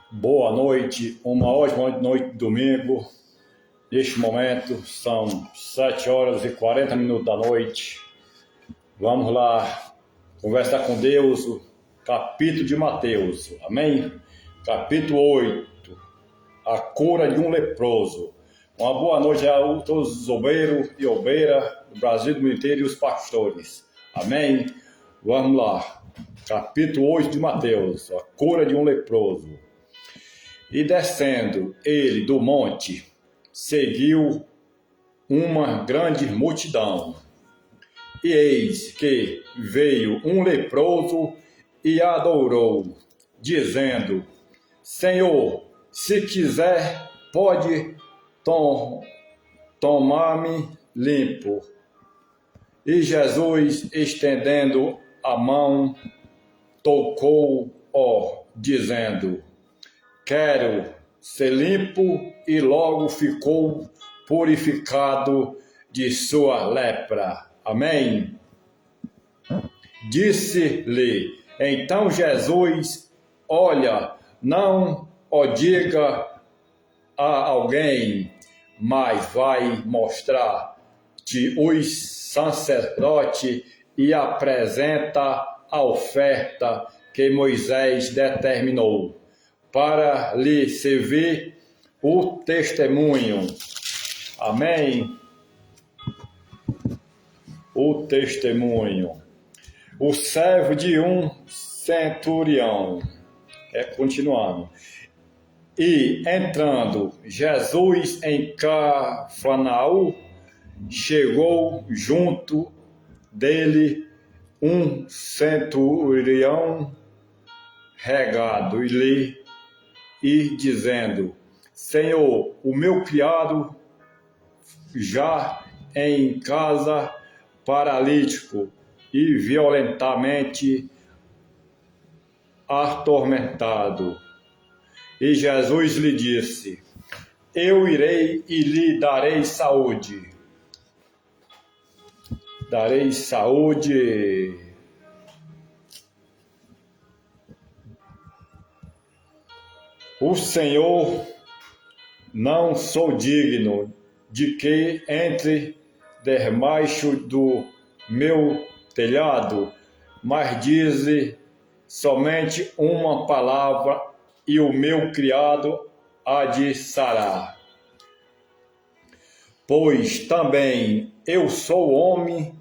Boa noite, uma ótima noite de domingo. Neste momento são 7 horas e 40 minutos da noite. Vamos lá conversar com Deus, o capítulo de Mateus, amém? Capítulo 8, a cura de um leproso. Uma boa noite a todos os obreiros e obreiras do Brasil do inteiro e os pastores, amém? Vamos lá, capítulo 8 de Mateus, a cura de um leproso. E descendo ele do monte, seguiu uma grande multidão. E eis que veio um leproso e adorou, dizendo: Senhor, se quiser, pode tomar-me limpo. E Jesus, estendendo a mão, tocou-o, dizendo: Quero ser limpo, e logo ficou purificado de sua lepra. Amém? Disse-lhe então Jesus: Olha, não o diga a alguém, mas vai mostrar-te os sacerdotes e apresenta a oferta que Moisés determinou, para lhe servir o testemunho. Amém? O testemunho. O servo de um centurião. Continuando. E entrando Jesus em Cafarnaum, chegou junto dele um centurião regado e dizendo: Senhor, o meu criado já em casa, paralítico e violentamente atormentado. E Jesus lhe disse: Eu irei e lhe darei saúde. Darei saúde. O Senhor, não sou digno de que entre debaixo do meu telhado, mas dize somente uma palavra e o meu criado há de sarar. Pois também eu sou homem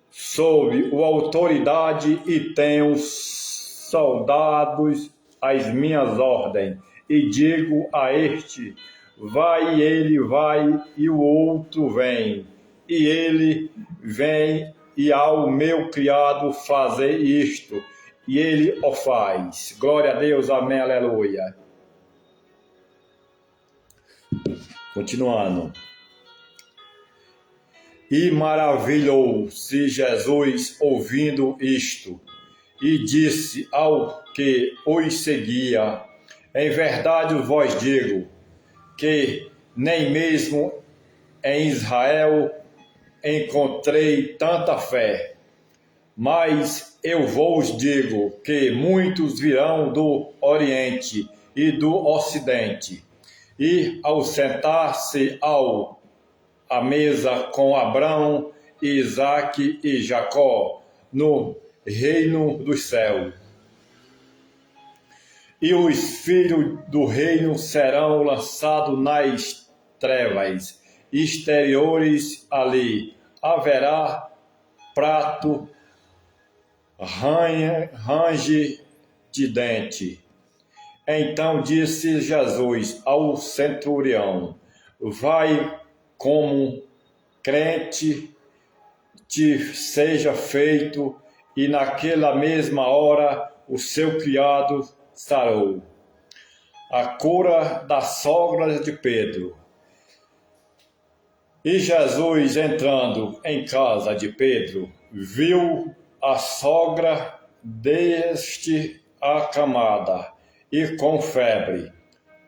sob a autoridade e tenho soldados às minhas ordens, e digo a este: vai, e ele vai, e o outro vem, e ele vem, e ao meu criado fazer isto, e ele o faz. Glória a Deus, amém, aleluia. Continuando. E maravilhou-se Jesus ouvindo isto, e disse ao que os seguia: Em verdade vos digo, que nem mesmo em Israel encontrei tanta fé. Mas eu vos digo que muitos virão do Oriente e do Ocidente, e ao sentar-se à mesa com Abraão, Isaque e Jacó no reino dos céus. E os filhos do reino serão lançados nas trevas exteriores, ali haverá prato, range de dente. Então disse Jesus ao centurião: Vai, como crente te seja feito. E naquela mesma hora o seu criado sarou. A cura da sogra de Pedro. E Jesus, entrando em casa de Pedro, viu a sogra deste acamada e com febre.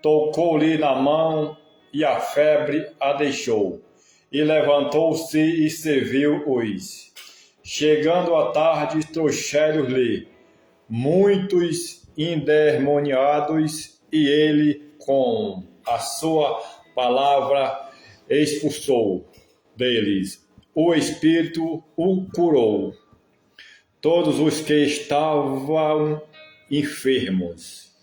Tocou-lhe na mão, e a febre a deixou. E levantou-se e serviu-os. Chegando à tarde, trouxeram-lhe muitos endemoniados e ele, com a sua palavra, expulsou deles. O Espírito o curou. Todos os que estavam enfermos.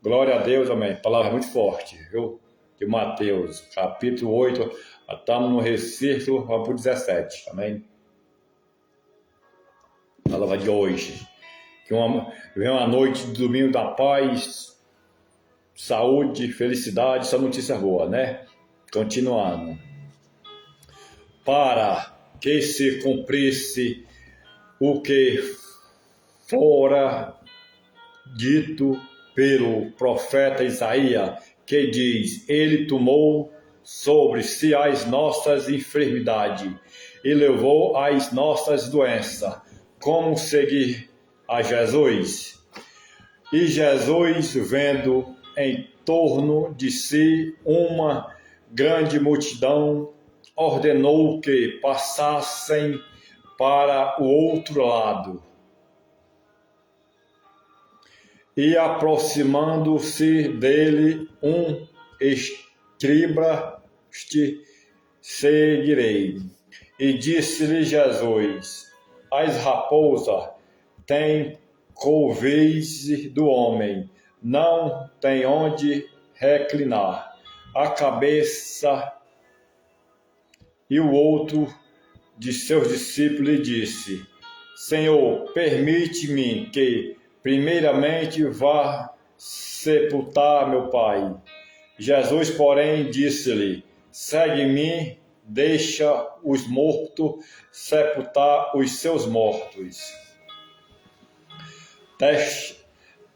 Glória a Deus, amém. Palavra muito forte, viu? De Mateus, capítulo 8, estamos no versículo, vamos para o 17, amém? Palavra de hoje. Que vem uma noite de domingo da paz, saúde, felicidade, essa notícia boa, né? Continuando. Para que se cumprisse o que fora dito pelo profeta Isaías, que diz: ele tomou sobre si as nossas enfermidades e levou as nossas doenças. Como seguir a Jesus? E Jesus, vendo em torno de si uma grande multidão, ordenou que passassem para o outro lado. E aproximando-se dele um escriba, seguirei. E disse-lhe Jesus: as raposas têm couveis do homem, não tem onde reclinar a cabeça. E o outro de seus discípulos lhe disse: Senhor, permite-me que primeiramente vá sepultar meu pai. Jesus, porém, disse-lhe: segue-me, deixa os mortos sepultar os seus mortos.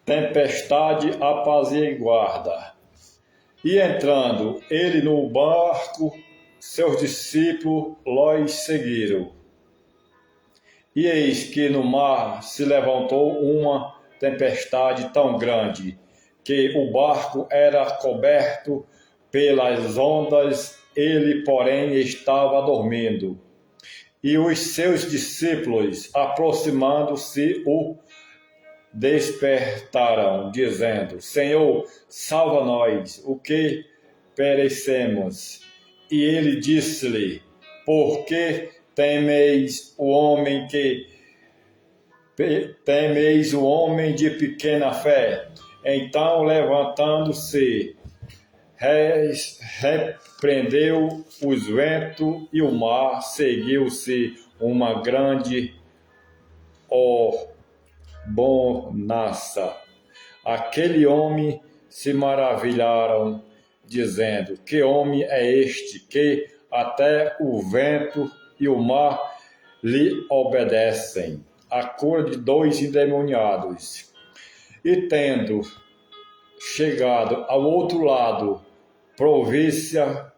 Tempestade apaziguada. E entrando ele no barco, seus discípulos los seguiram. E eis que no mar se levantou uma tempestade tão grande, que o barco era coberto pelas ondas, ele, porém, estava dormindo. E os seus discípulos, aproximando-se, o despertaram, dizendo: Senhor, salva-nos, o que perecemos. E ele disse-lhe: por que temeis o homem de pequena fé? Então, levantando-se, repreendeu os ventos e o mar, seguiu-se uma grande bonança. Aquele homem se maravilharam, dizendo: que homem é este, que até o vento e o mar lhe obedecem? A cura de 2 endemoniados. E tendo chegado ao outro lado, província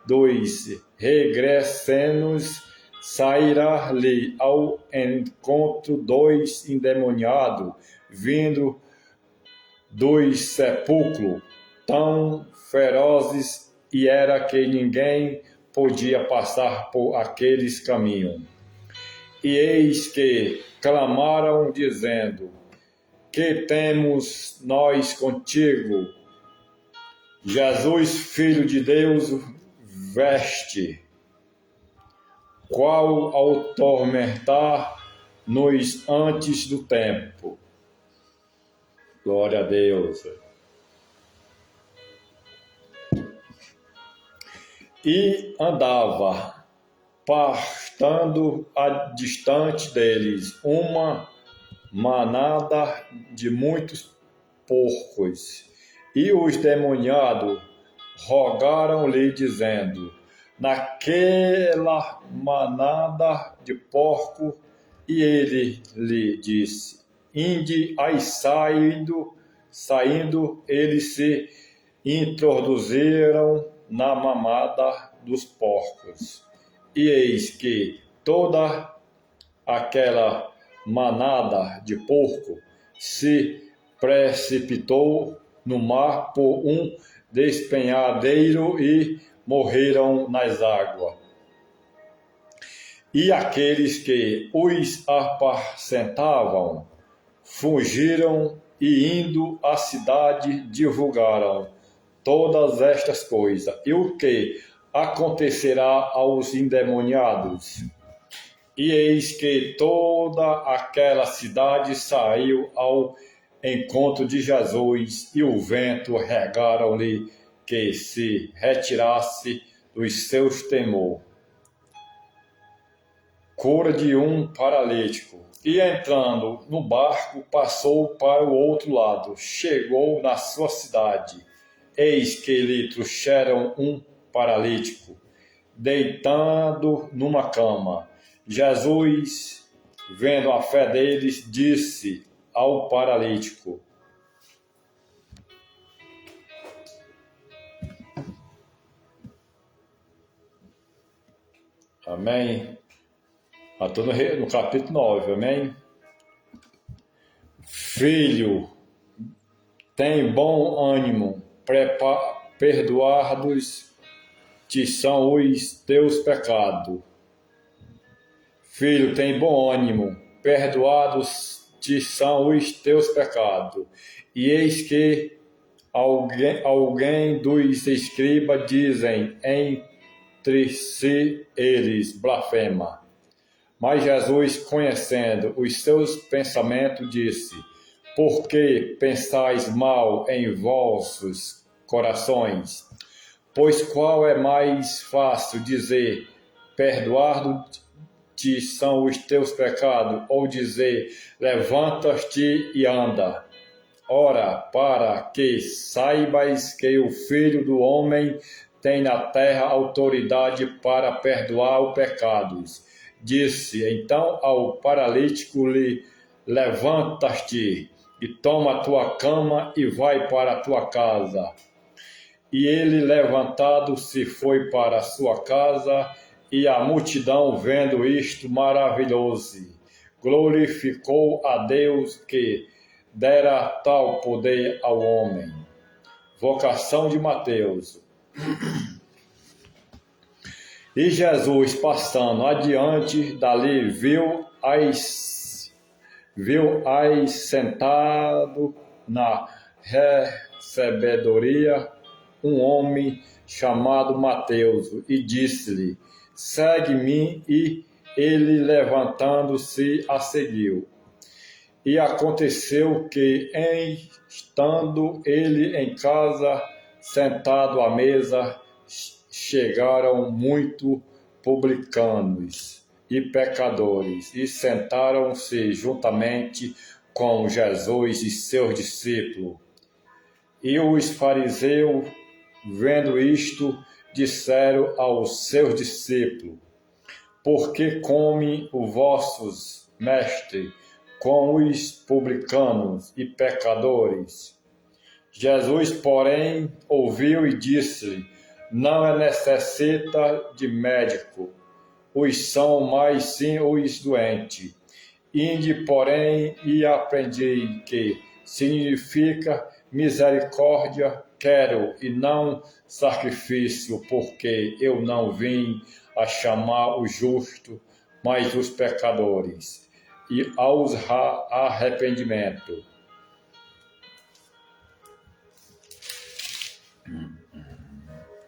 dos regressenos, sairá-lhe ao encontro 2 endemoniados, vindo dos sepulcros, tão ferozes, e era que ninguém podia passar por aqueles caminhos. E eis que clamaram, dizendo: que temos nós contigo, Jesus, Filho de Deus, veste, qual ao tormentar-nos antes do tempo. Glória a Deus. E andava, pastando a distante deles, uma manada de muitos porcos. E os demoniados rogaram-lhe, dizendo: naquela manada de porco. E ele lhe disse: inde. Aí saindo, eles se introduziram na mamada dos porcos. E eis que toda aquela manada de porco se precipitou no mar por um despenhadeiro e morreram nas águas. E aqueles que os apacentavam fugiram e indo à cidade divulgaram todas estas coisas. E o que acontecerá aos endemoniados? E eis que toda aquela cidade saiu ao encontro de Jesus, e o vento regaram-lhe que se retirasse dos seus temor. Cura de um paralítico. E entrando no barco, passou para o outro lado. Chegou na sua cidade. Eis que lhe trouxeram um paralítico, deitado numa cama. Jesus, vendo a fé deles, disse ao paralítico: Amém. Estou no capítulo 9, amém? Filho, tem bom ânimo, perdoados te são os teus pecados. Filho, tem bom ânimo, perdoados te são os teus pecados. E eis que alguém dos escribas dizem entre si eles, blasfema. Mas Jesus, conhecendo os seus pensamentos, disse: Por que pensais mal em vossos corações? Pois qual é mais fácil dizer, perdoar-te são os teus pecados, ou dizer, levanta-te e anda? Ora, para que saibais que o Filho do Homem tem na terra autoridade para perdoar os pecados. Disse então ao paralítico: levanta-te e toma a tua cama e vai para a tua casa. E ele, levantado, se foi para a sua casa, e a multidão, vendo isto maravilhoso, glorificou a Deus que dera tal poder ao homem. Vocação de Mateus. E Jesus, passando adiante dali, viu-as sentado na recebedoria um homem chamado Mateus, e disse-lhe: Segue-me. E ele, levantando-se, a seguiu. E aconteceu que, estando ele em casa, sentado à mesa, chegaram muito publicanos e pecadores, e sentaram-se juntamente com Jesus e seus discípulos. E os fariseus, vendo isto, disseram aos seus discípulos: Por que come os vossos mestres com os publicanos e pecadores? Jesus, porém, ouviu e disse-lhe: Não é necessita de médico, os são mais sim os doentes. Ide, porém, e aprendi que significa misericórdia quero, e não sacrifício, porque eu não vim a chamar os justos, mas os pecadores, e aos arrependimento.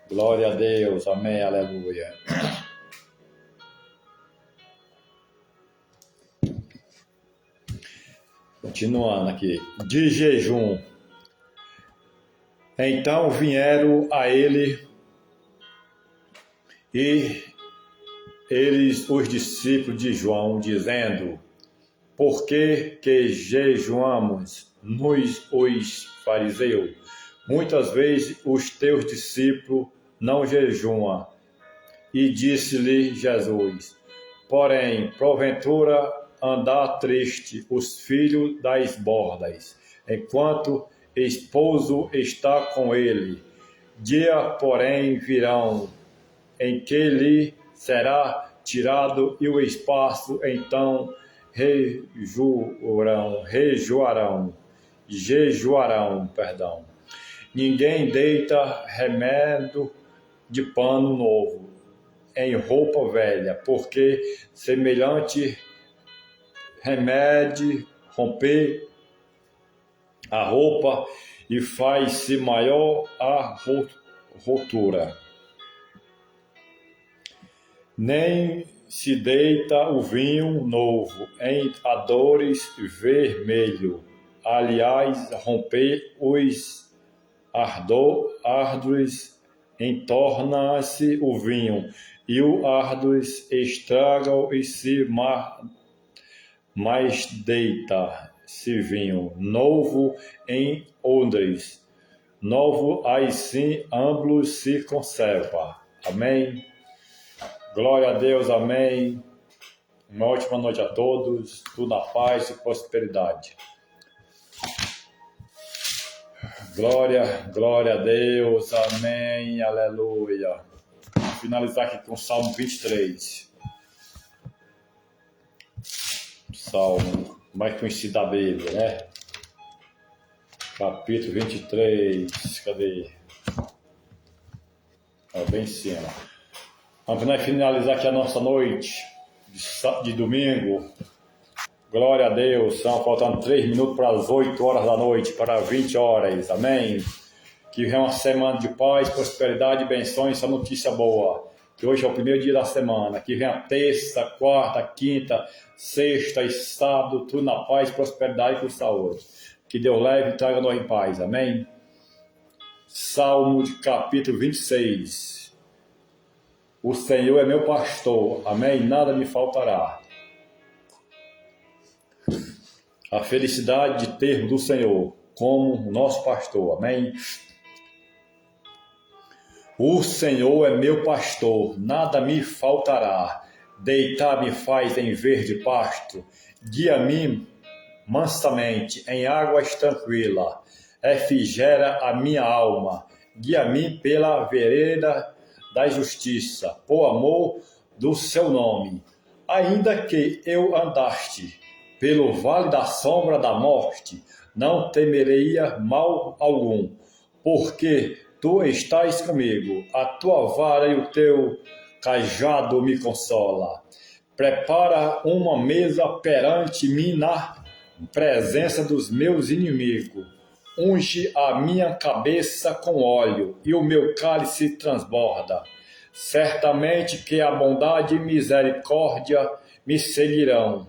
Glória a Deus, amém, aleluia. Continuando aqui, de jejum. Então vieram a ele e eles, os discípulos de João, dizendo: Por que jejuamos nós, os fariseus? Muitas vezes os teus discípulos não jejuam. E disse-lhe Jesus: Porém, porventura andar triste os filhos das bordas, enquanto esposo está com ele. Dia, porém, virão, em que lhe será tirado e o espaço, então jejuarão. Ninguém deita remédio de pano novo em roupa velha, porque semelhante remédio romper a roupa e faz-se maior a rotura. Nem se deita o vinho novo em adores vermelho. Aliás, romper os ardores, entorna-se o vinho, e o ardores estragam e se mais deita-se vinho novo em odres. Novo assim ambos se conserva. Amém. Glória a Deus, amém. Uma ótima noite a todos, tudo na paz e prosperidade. Glória a Deus, amém, aleluia. Vou finalizar aqui com o Salmo 23. Salmo mais conhecido da Bíblia, né? Capítulo 23, cadê? Bem em cima. Vamos finalizar aqui a nossa noite de domingo. Glória a Deus. Estão faltando 3 minutos para as 8 horas da noite, para 20 horas. Amém. Que venha uma semana de paz, prosperidade, benções, essa notícia boa. Que hoje é o primeiro dia da semana. Que venha terça, quarta, quinta, sexta e sábado, tudo na paz, prosperidade e com saúde. Que Deus leve e traga nós em paz. Amém. Salmo de capítulo 26. O Senhor é meu pastor, amém? Nada me faltará. A felicidade de ter do Senhor como nosso pastor, amém? O Senhor é meu pastor, nada me faltará. Deitar-me faz em verde pasto, guia-me mansamente em águas tranquilas. Refrigera a minha alma, guia-me pela vereda da justiça, por amor do seu nome. Ainda que eu andaste pelo vale da sombra da morte, não temeria mal algum, porque tu estás comigo, a tua vara e o teu cajado me consola. Prepara uma mesa perante mim na presença dos meus inimigos. Unge a minha cabeça com óleo, e o meu cálice transborda. Certamente que a bondade e misericórdia me seguirão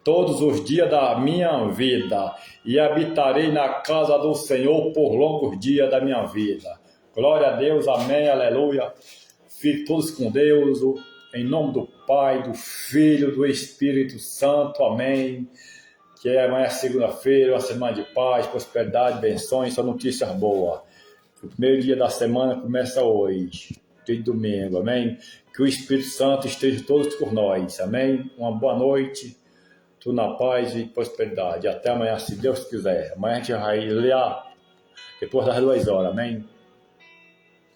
todos os dias da minha vida, e habitarei na casa do Senhor por longos dias da minha vida. Glória a Deus, amém, aleluia. Fiquem todos com Deus, em nome do Pai, do Filho, do Espírito Santo, amém. Que amanhã é segunda-feira, uma semana de paz, prosperidade, benções, só notícias boas. O primeiro dia da semana começa hoje, de domingo, amém? Que o Espírito Santo esteja todos por nós, amém? Uma boa noite, tudo na paz e prosperidade. Até amanhã, se Deus quiser. Amanhã a gente vai ler depois das 2 horas, amém?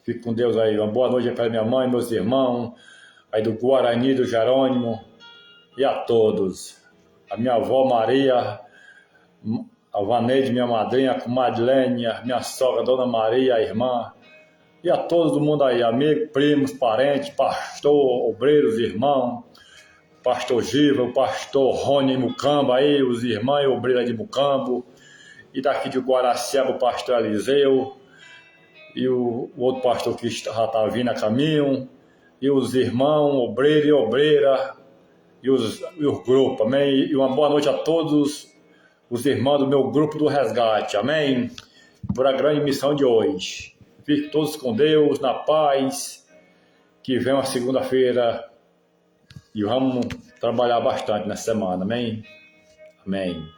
Fique com Deus aí. Uma boa noite para minha mãe, meus irmãos, aí do Guarani, do Jerônimo, e a todos. A minha avó Maria, a Vaneide, minha madrinha, a Madilene, a minha sogra, Dona Maria, a irmã, e a todo mundo aí, amigos, primos, parentes, pastor, obreiros, irmãos, pastor Giva, o pastor Rony Mucambo aí, os irmãos e obreiras de Mucambo, e daqui de Guaraciaba o pastor Eliseu, e o outro pastor que já está vindo a caminho, e os irmãos, obreiro e obreira, e os grupos, amém? E uma boa noite a todos os irmãos do meu grupo do resgate, amém? Por a grande missão de hoje. Fiquem todos com Deus, na paz, que vem uma segunda-feira e vamos trabalhar bastante nessa semana, amém? Amém.